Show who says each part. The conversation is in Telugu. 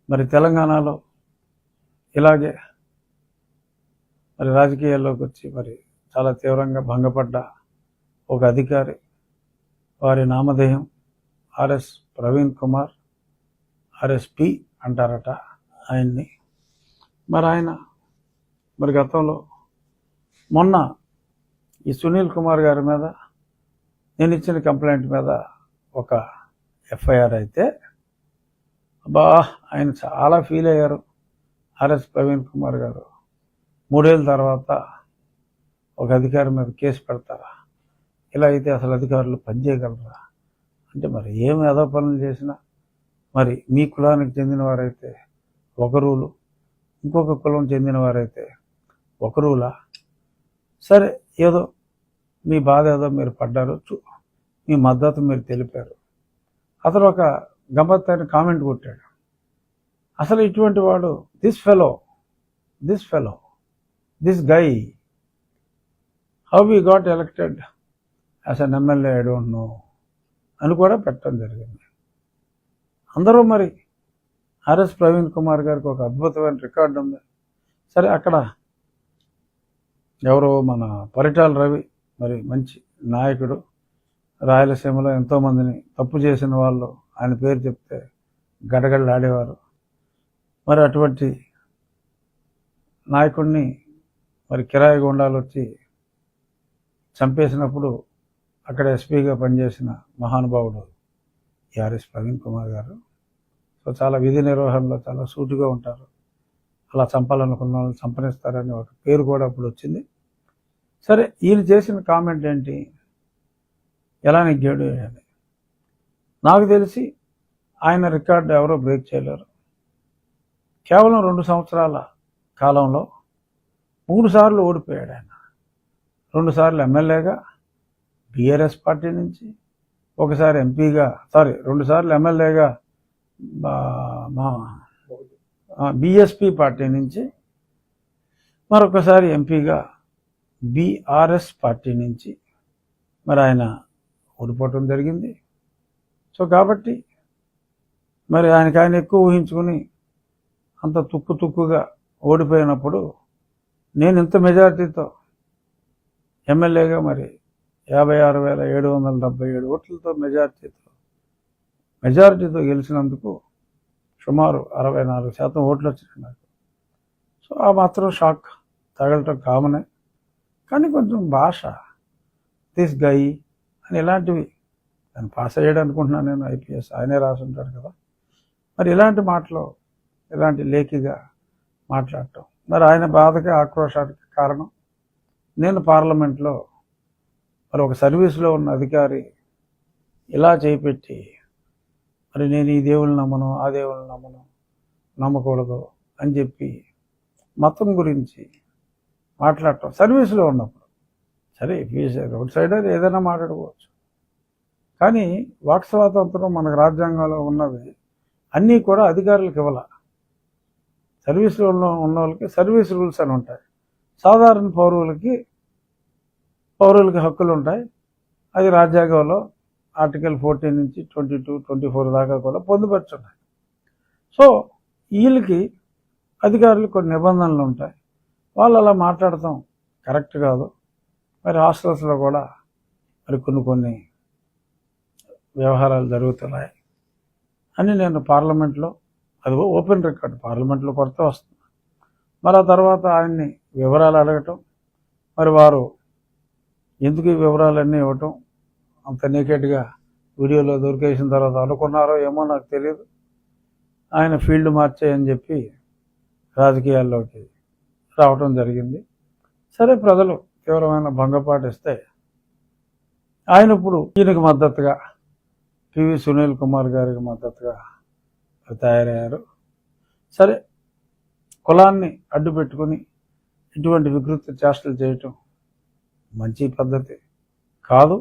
Speaker 1: మరి తెలంగాణలో ఇలాగే మరి రాజకీయాల్లోకి వచ్చి మరి చాలా తీవ్రంగా భంగపడ్డ ఒక అధికారి, వారి నామధేయం ఆర్ఎస్ ప్రవీణ్ కుమార్, ఆర్ఎస్పి అంటారట ఆయన్ని. మరి ఆయన మరి గతంలో మొన్న ఈ సునీల్ కుమార్ గారి మీద నేను ఇచ్చిన కంప్లైంట్ మీద ఒక ఎఫ్ఐఆర్ అయితే అబ్బా ఆయన చాలా ఫీల్ అయ్యారు. ఆర్ఎస్ ప్రవీణ్ కుమార్ గారు 3 ఏళ్ళ తర్వాత ఒక అధికారి మీద కేసు పెడతారా? ఇలా అయితే అసలు అధికారులు పనిచేయగలరా? అంటే మరి ఏం ఏదో పనులు చేసినా మరి మీ కులానికి చెందిన వారైతే ఒక రూలు, ఇంకొక కులం చెందిన వారైతే ఒక రూలా? సరే, ఏదో మీ బాధ ఏదో మీరు పడ్డారు, మీ మద్దతు మీరు తెలిపారు. అతను ఒక గమ్మత్తైన కామెంట్ కొట్టాడు. అసలు ఇటువంటి వాడు this guy how we got elected as an MLA I don't know అని కూడా పెట్టడం జరిగింది. అందరూ మరి ఆర్ఎస్ ప్రవీణ్ కుమార్ గారికి ఒక అద్భుతమైన రికార్డు ఉంది. సరే, అక్కడ ఎవరో మన పరిటాల రవి మరి మంచి నాయకుడు, రాయలసీమలో ఎంతోమందిని తప్పు చేసిన వాళ్ళు ఆయన పేరు చెప్తే గడగడలాడేవారు. మరి అటువంటి నాయకుడిని మరి కిరాయి గుండాలు వచ్చి చంపేసినప్పుడు అక్కడ ఎస్పీగా పనిచేసిన మహానుభావుడు ఆర్ఎస్ ప్రవీణ్ కుమార్ గారు. సో చాలా విధి నిర్వహణలో చాలా సూటిగా ఉంటారు. అలా చంపాలనుకున్న వాళ్ళు చంపనిస్తారని ఒక పేరు కూడా అప్పుడు వచ్చింది. సరే, ఈయన చేసిన కామెంట్ ఏంటి? ఎలా నెగ్గాడు అని. నాకు తెలిసి ఆయన రికార్డు ఎవరో బ్రేక్ చేయలేరు. కేవలం 2 సంవత్సరాల కాలంలో 3 సార్లు ఓడిపోయాడు ఆయన. 2 సార్లు ఎమ్మెల్యేగా బీఆర్ఎస్ పార్టీ నుంచి, ఒకసారి ఎంపీగా 2 సార్లు ఎమ్మెల్యేగా బీఎస్పీ పార్టీ నుంచి, మరొకసారి ఎంపీగా బీఆర్ఎస్ పార్టీ నుంచి మరి ఆయన ఓడిపోవటం జరిగింది. సో కాబట్టి మరి ఆయన ఎక్కువ ఊహించుకుని అంత తుక్కుగా ఓడిపోయినప్పుడు నేను ఇంత మెజారిటీతో ఎమ్మెల్యేగా మరి 56,777 ఓట్లతో మెజారిటీతో గెలిచినందుకు సుమారు 64% ఓట్లు వచ్చినాయి నాకు. సో ఆ మాత్రం షాక్ తగలటం కామనే. కానీ కొంచెం భాష దిస్ గై అని ఇలాంటివి నేను పాస్ అయ్యాడు అనుకుంటున్నాను. నేను ఐపీఎస్ ఆయనే రాసి ఉంటాడు కదా. మరి ఇలాంటి మాటలు, ఇలాంటి లేఖిగా మాట్లాడటం మరి ఆయన బాధకి, ఆక్రోషానికి కారణం నేను పార్లమెంట్లో మరి ఒక సర్వీస్లో ఉన్న అధికారి ఇలా చేపెట్టి మరి నేను ఈ దేవుళ్ళని నమ్మను, ఆ దేవుళ్ళని నమ్మకూడదు అని చెప్పి మతం గురించి మాట్లాడటం సర్వీస్లో ఉన్నప్పుడు. సరే, రోడ్ సైడర్ ఏదైనా మాట్లాడుకోవచ్చు, కానీ వాక్ స్వాతంత్రం మనకు రాజ్యాంగంలో ఉన్నవి అన్నీ కూడా అధికారులకు ఇవ్వాల. సర్వీస్లో ఉన్న వాళ్ళకి సర్వీస్ రూల్స్ అని ఉంటాయి. సాధారణ పౌరులకి హక్కులు ఉంటాయి. అది రాజ్యాంగంలో ఆర్టికల్ 14 నుంచి 22, 24 దాకా కూడా పొందుపరుచున్నాయి. సో వీళ్ళకి అధికారులకు కొన్ని నిబంధనలు ఉంటాయి. వాళ్ళు అలా మాట్లాడటం కరెక్ట్ కాదు. మరి హాస్టల్స్లో కూడా మరి కొన్ని వ్యవహారాలు జరుగుతున్నాయి అని నేను పార్లమెంట్లో, అది ఓపెన్ రికార్డు, పార్లమెంట్లో కొరత వస్తుంది. మరి ఆ తర్వాత ఆయన్ని వివరాలు అడగటం, మరి వారు ఎందుకు ఈ వివరాలన్నీ ఇవ్వటం అంత నేకెడ్గా వీడియోలో దొరికేసిన తర్వాత అనుకున్నారో ఏమో నాకు తెలియదు. ఆయన ఫీల్డ్ మార్చేయని చెప్పి రాజకీయాల్లోకి రావటం జరిగింది. సరే, ప్రజలు తీవ్రమైన భంగపాటిస్తే ఆయన ఇప్పుడు ఈయనకు మద్దతుగా పివి సునీల్ కుమార్ గారికి మద్దతుగా తయారయ్యారు. సరే, కులాన్ని అడ్డు పెట్టుకుని ఇటువంటి వికృత చేష్టలు చేయటం మంచి పద్ధతి కాదు.